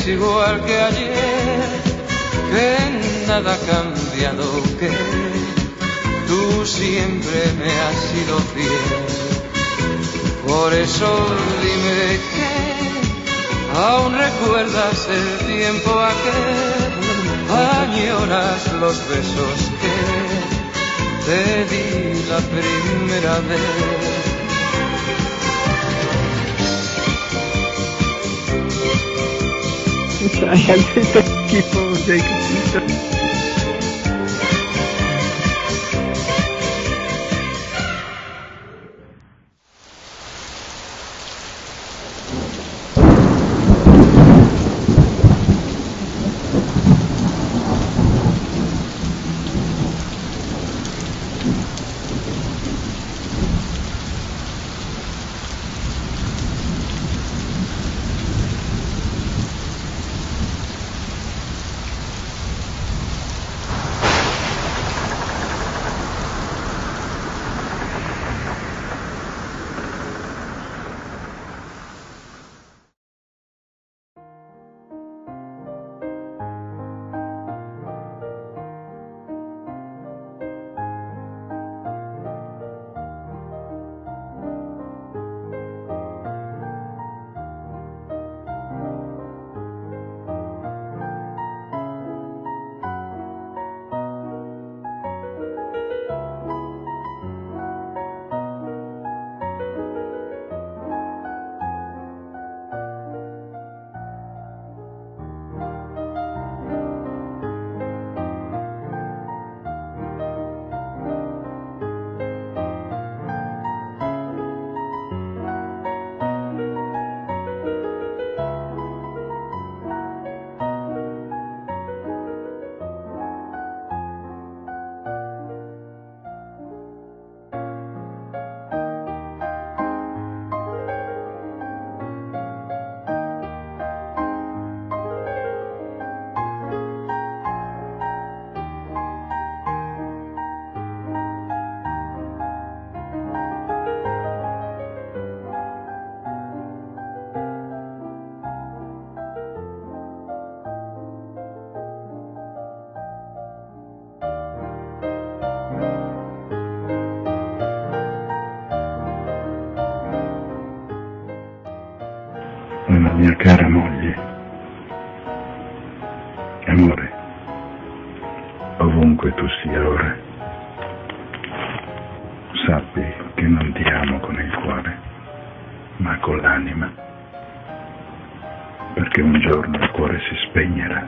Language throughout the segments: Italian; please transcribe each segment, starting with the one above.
es igual que ayer, que nada ha cambiado, que tú siempre me has sido fiel. Por eso dime que aún recuerdas el tiempo aquel, añoras los besos que te di la primera vez. Sai, altrettanto schifo, sei capito? Alla mia cara moglie, amore, ovunque tu sia ora, sappi che non ti amo con il cuore, ma con l'anima, perché un giorno il cuore si spegnerà,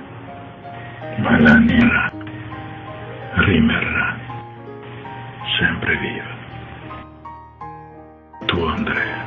ma l'anima rimarrà sempre viva. Tu, Andrea.